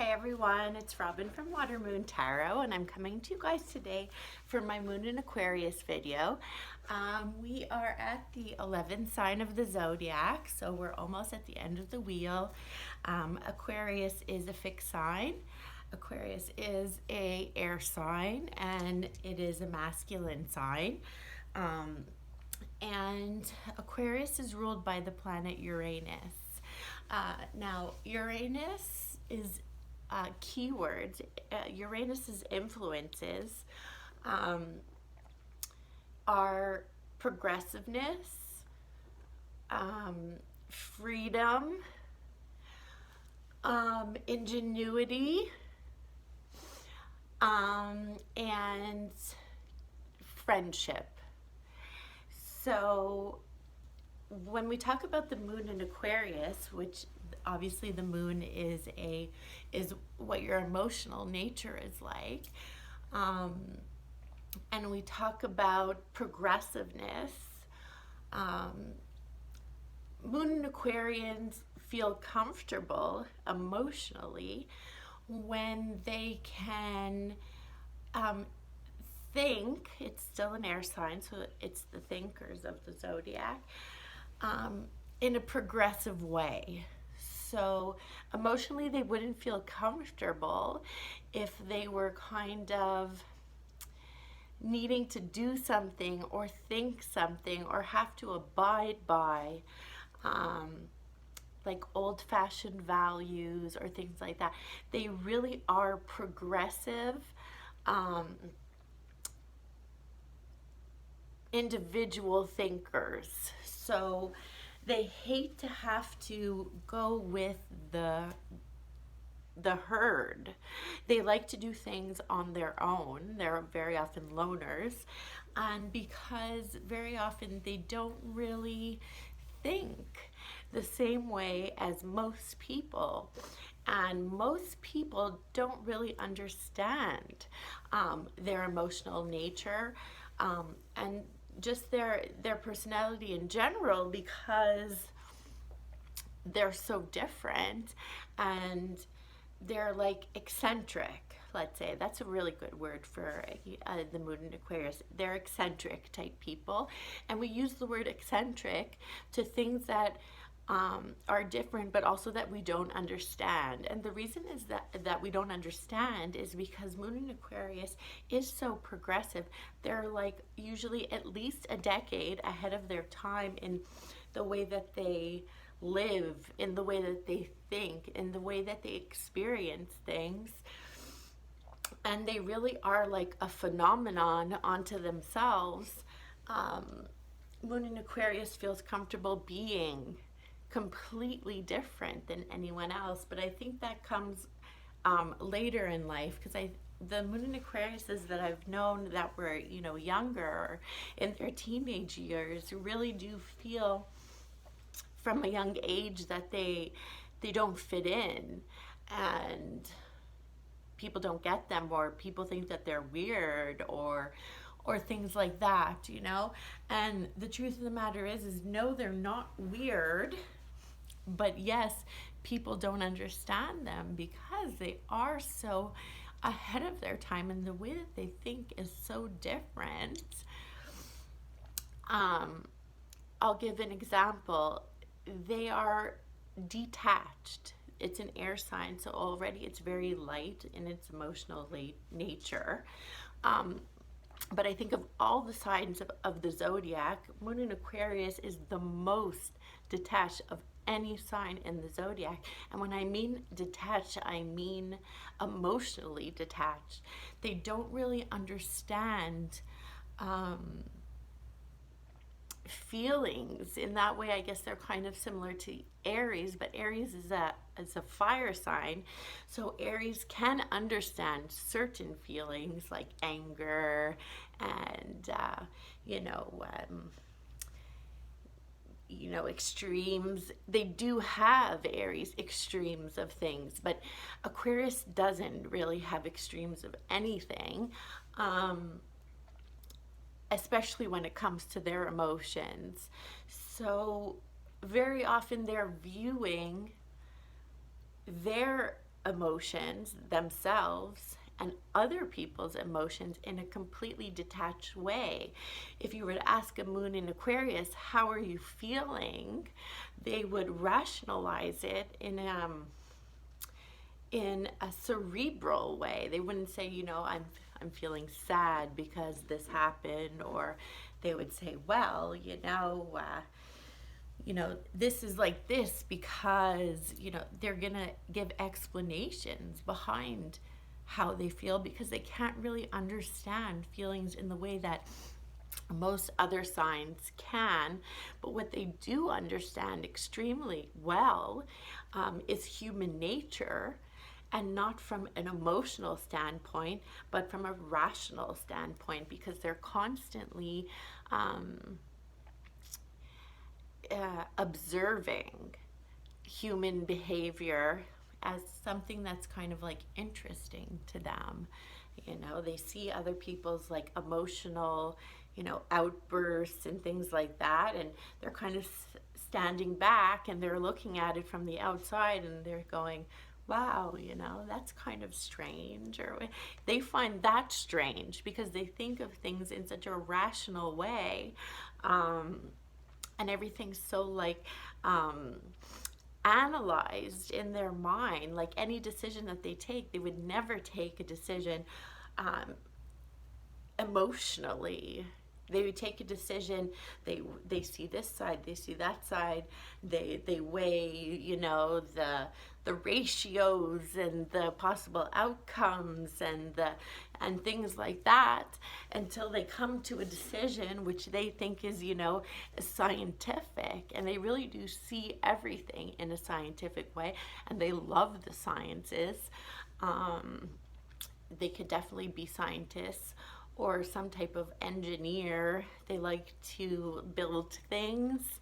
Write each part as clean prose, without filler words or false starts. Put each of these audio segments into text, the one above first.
everyone, it's Robyn from Water Moon Tarot, and I'm coming to you guys today for my Moon in Aquarius video. We are at the 11th sign of the zodiac, so we're almost at the end of the wheel. Aquarius is a fixed sign. Aquarius is a air sign, and it is a masculine sign. And Aquarius is ruled by the planet Uranus. Now, Uranus is keywords. Uranus's influences are progressiveness, freedom, ingenuity, and friendship. So when we talk about the moon in Aquarius, which obviously the moon is what your emotional nature is like, and we talk about progressiveness, moon and Aquarians feel comfortable emotionally when they can think. It's still an air sign, so it's the thinkers of the zodiac, in a progressive way. So emotionally they wouldn't feel comfortable if they were kind of needing to do something or think something or have to abide by like old-fashioned values or things like that. They really are progressive individual thinkers. So they hate to have to go with the herd. They like to do things on their own. They're very often loners, and because very often they don't really think the same way as most people, and most people don't really understand their emotional nature and just their personality in general, because they're so different and they're like eccentric. Let's say that's a really good word for the moon in Aquarius. They're eccentric type people, and we use the word eccentric to things that are different, but also that we don't understand. And the reason is that we don't understand is because moon in Aquarius is so progressive. They're like usually at least a decade ahead of their time in the way that they live, in the way that they think, in the way that they experience things. And they really are like a phenomenon unto themselves. Moon in Aquarius feels comfortable being completely different than anyone else, but I think that comes later in life, because the moon in Aquariuses that I've known that were younger or in their teenage years really do feel from a young age that they don't fit in, and people don't get them, or people think that they're weird or things like that, and the truth of the matter is no, they're not weird. But yes, people don't understand them because they are so ahead of their time, and the way that they think is so different. I'll give an example. They are detached. It's an air sign, so already it's very light in its emotional nature. But I think of all the signs of the zodiac, moon in Aquarius is the most detached of any sign in the zodiac. And when I mean detached, I mean emotionally detached. They don't really understand feelings in that way. I guess they're kind of similar to Aries, but Aries is a fire sign, so Aries can understand certain feelings like anger and extremes. They do have Aries extremes of things, but Aquarius doesn't really have extremes of anything. Especially when it comes to their emotions. So very often they're viewing their emotions themselves and other people's emotions in a completely detached way. If you were to ask a moon in Aquarius, how are you feeling? They would rationalize it in a cerebral way. They wouldn't say, I'm feeling sad because this happened, or they would say, well, this is like this because, they're gonna give explanations behind how they feel, because they can't really understand feelings in the way that most other signs can. But what they do understand extremely well is human nature, and not from an emotional standpoint, but from a rational standpoint, because they're constantly observing human behavior as something that's kind of like interesting to them. They see other people's like emotional, outbursts and things like that, and they're kind of standing back and they're looking at it from the outside and they're going, wow, that's kind of strange. Or they find that strange because they think of things in such a rational way. And everything's so like analyzed in their mind. Like any decision that they take, they would never take a decision emotionally. They would take a decision. They see this side, they see that side. They weigh, the ratios and the possible outcomes and things like that, until they come to a decision which they think is, scientific. And they really do see everything in a scientific way, and they love the sciences. They could definitely be scientists or some type of engineer. They like to build things,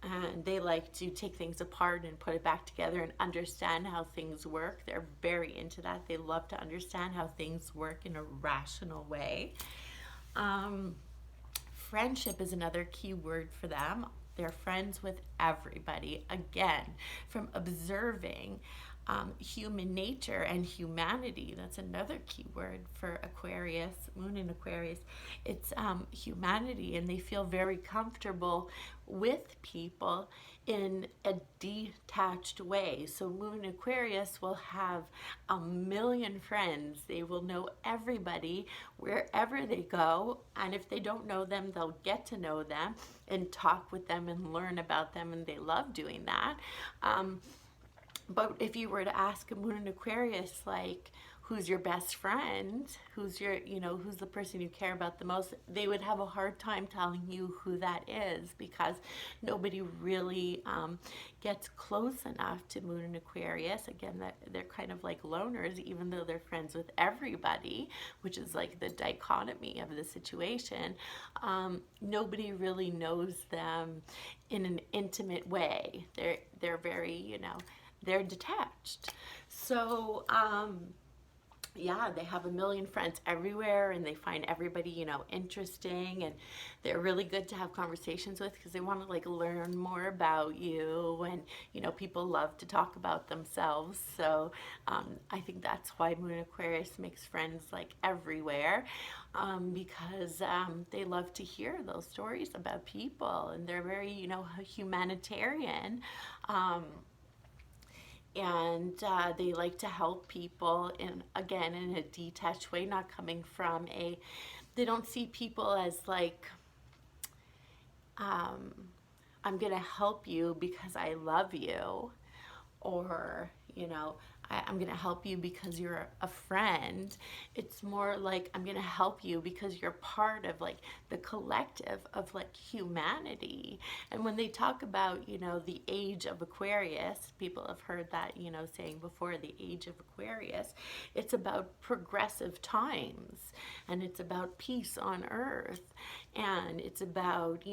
and they like to take things apart and put it back together and understand how things work. They're very into that. They love to understand how things work in a rational way. Friendship is another key word for them. They're friends with everybody. Again, from observing human nature and humanity. That's another key word for Aquarius, moon in Aquarius. It's humanity, and they feel very comfortable with people in a detached way. So moon in Aquarius will have a million friends. They will know everybody wherever they go, and if they don't know them, they'll get to know them and talk with them and learn about them, and they love doing that. But if you were to ask a moon in Aquarius, like, who's your best friend, who's the person you care about the most, they would have a hard time telling you who that is, because nobody really gets close enough to moon in Aquarius. Again, they're kind of like loners, even though they're friends with everybody, which is like the dichotomy of the situation. Nobody really knows them in an intimate way. They're very, they're detached. So, they have a million friends everywhere, and they find everybody, interesting, and they're really good to have conversations with, because they want to like learn more about you, and people love to talk about themselves. So I think that's why moon Aquarius makes friends like everywhere, because they love to hear those stories about people, and they're very humanitarian. And they like to help people in a detached way, not coming from they don't see people as like, I'm gonna help you because I love you, or I'm gonna help you because you're a friend. It's more like, I'm gonna help you because you're part of like the collective of like humanity. And when they talk about the age of Aquarius, people have heard that saying before, the age of Aquarius, it's about progressive times, and it's about peace on earth, and it's about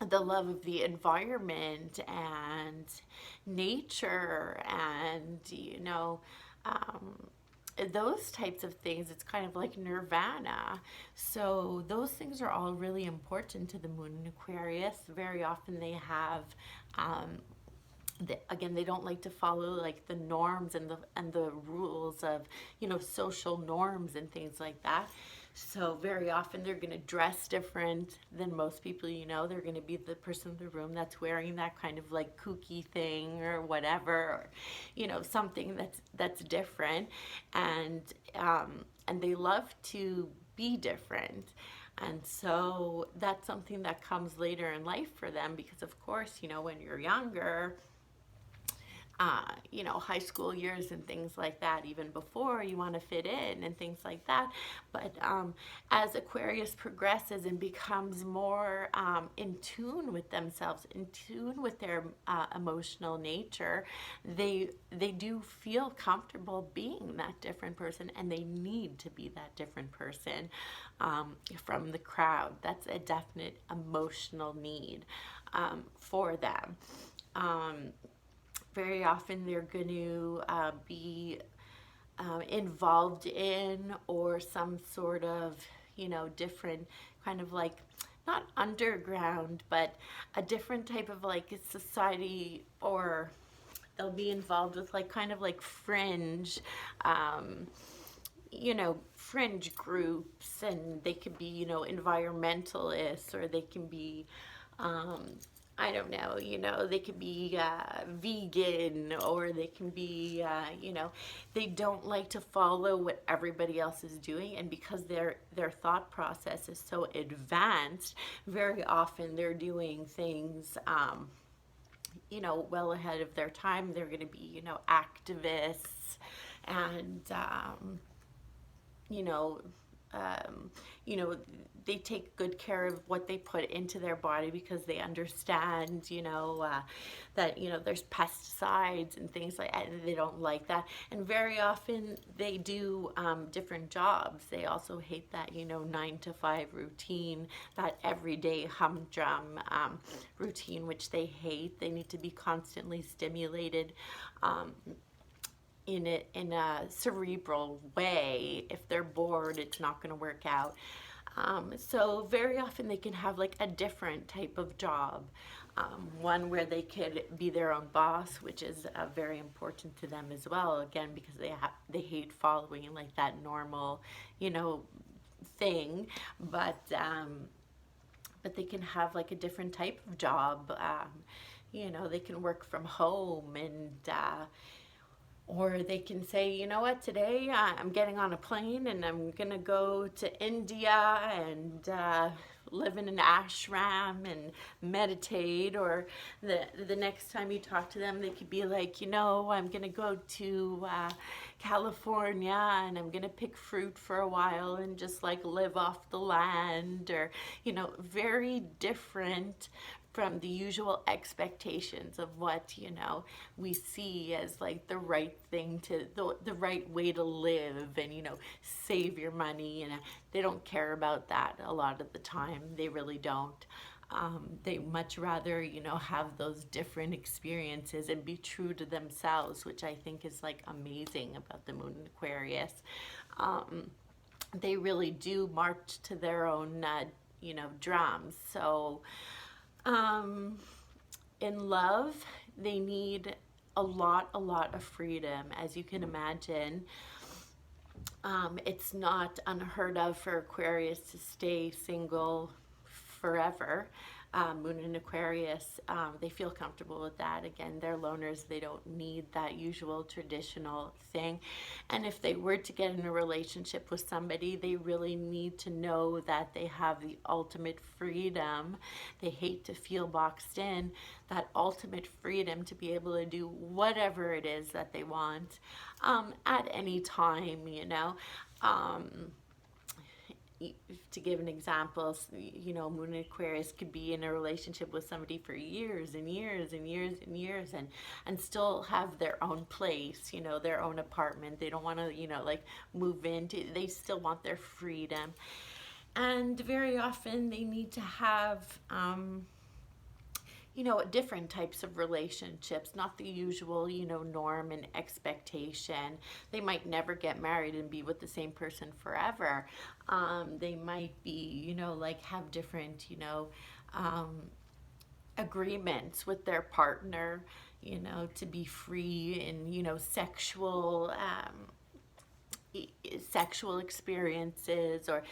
the love of the environment and nature, and those types of things. It's kind of like nirvana. So those things are all really important to the moon in Aquarius. Very often they have Again, they don't like to follow like the norms and the rules of, you know, social norms and things like that. So very often they're going to dress different than most people. You know, they're going to be the person in the room that's wearing that kind of like kooky thing or whatever, or, you know, something that's different. And and they love to be different. And so that's something that comes later in life for them, because of course, you know, when you're younger, you know, high school years and things like that, even before you want to fit in and things like that. But as Aquarius progresses and becomes more in tune with themselves, in tune with their emotional nature, they do feel comfortable being that different person, and they need to be that different person from the crowd. That's a definite emotional need for them. Very often they're going to be involved in, or some sort of, you know, different kind of like, not underground, but a different type of like society, or they'll be involved with like kind of like fringe, you know, fringe groups, and they could be, you know, environmentalists, or they can be I don't know, you know, they could be vegan, or they can be, you know, they don't like to follow what everybody else is doing. And because their thought process is so advanced, very often they're doing things, you know, well ahead of their time. They're going to be, you know, activists, and, you know, you know, they take good care of what they put into their body, because they understand, you know, that, you know, there's pesticides and things like that, and they don't like that. And very often they do different jobs. They also hate that, you know, 9 to 5 routine, that everyday humdrum routine, which they hate. They need to be constantly stimulated. In a cerebral way. If they're bored, it's not going to work out. So very often they can have like a different type of job, one where they could be their own boss, which is very important to them as well. Again, because they hate following like that normal, you know, thing. But they can have like a different type of job. You know, they can work from home, and or they can say, you know what, today I'm getting on a plane and I'm going to go to India and live in an ashram and meditate. Or the next time you talk to them, they could be like, you know, I'm going to go to California and I'm going to pick fruit for a while and just like live off the land. Or, you know, very different from the usual expectations of what, you know, we see as like the right thing to, the right way to live, and, you know, save your money. And they don't care about that a lot of the time. They really don't. They much rather, you know, have those different experiences and be true to themselves, which I think is like amazing about the moon in Aquarius. They really do march to their own, you know, drums. So, in love, they need a lot of freedom, as you can imagine. It's not unheard of for Aquarius to stay single forever. Moon in Aquarius, they feel comfortable with that. Again, they're loners. They don't need that usual traditional thing. And if they were to get in a relationship with somebody, they really need to know that they have the ultimate freedom. They hate to feel boxed in. That ultimate freedom to be able to do whatever it is that they want at any time, you know. To give an example, you know, Moon in Aquarius could be in a relationship with somebody for years and years and years and years, and still have their own place, you know, their own apartment. They don't want to, you know, like move into, they still want their freedom. And very often they need to have, you know, different types of relationships, not the usual, you know, norm and expectation. They might never get married and be with the same person forever. They might be, you know, like have different, you know, agreements with their partner, to be free in, sexual experiences, or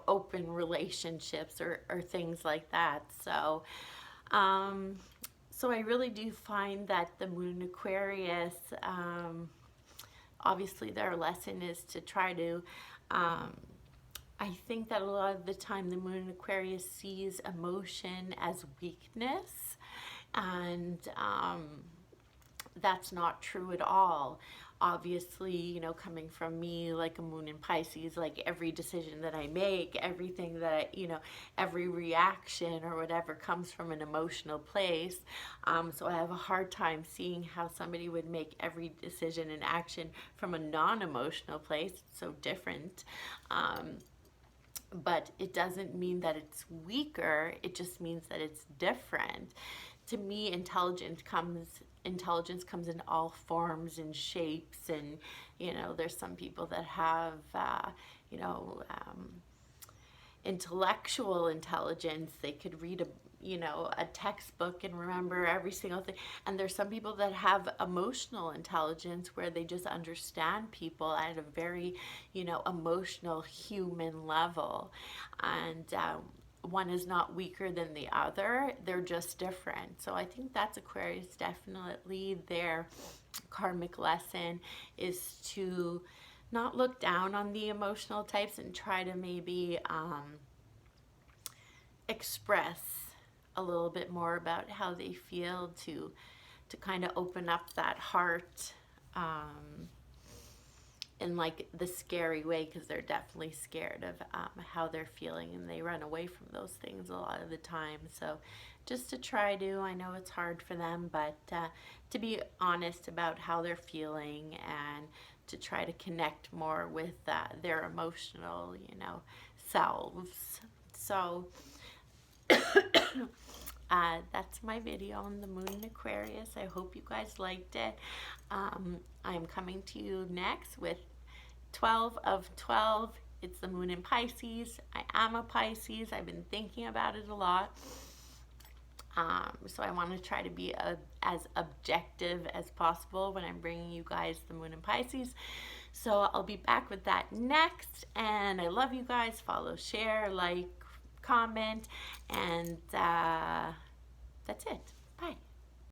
open relationships, or things like that. So I really do find that the moon Aquarius, obviously their lesson is to try to, I think that a lot of the time the moon Aquarius sees emotion as weakness, and that's not true at all. Obviously, coming from me, like a moon in Pisces, like every decision that I make, everything that every reaction or whatever comes from an emotional place. So I have a hard time seeing how somebody would make every decision and action from a non-emotional place. It's so different. But it doesn't mean that it's weaker, it just means that it's different. To me, intelligence comes in all forms and shapes, and there's some people that have intellectual intelligence. They could read a textbook and remember every single thing. And there's some people that have emotional intelligence, where they just understand people at a very emotional human level. And one is not weaker than the other, they're just different. So I think that's Aquarius, definitely their karmic lesson is to not look down on the emotional types, and try to maybe express a little bit more about how they feel, to kind of open up that heart, in like the scary way, because they're definitely scared of how they're feeling, and they run away from those things a lot of the time. So just to try to, I know it's hard for them, but to be honest about how they're feeling, and to try to connect more with their emotional selves. So that's my video on the moon in Aquarius. I hope you guys liked it. I'm coming to you next with 12 of 12. It's the moon in Pisces. I am a Pisces. I've been thinking about it a lot. So I want to try to be as objective as possible when I'm bringing you guys the moon in Pisces. So I'll be back with that next. And I love you guys. Follow, share, like, comment, and that's it.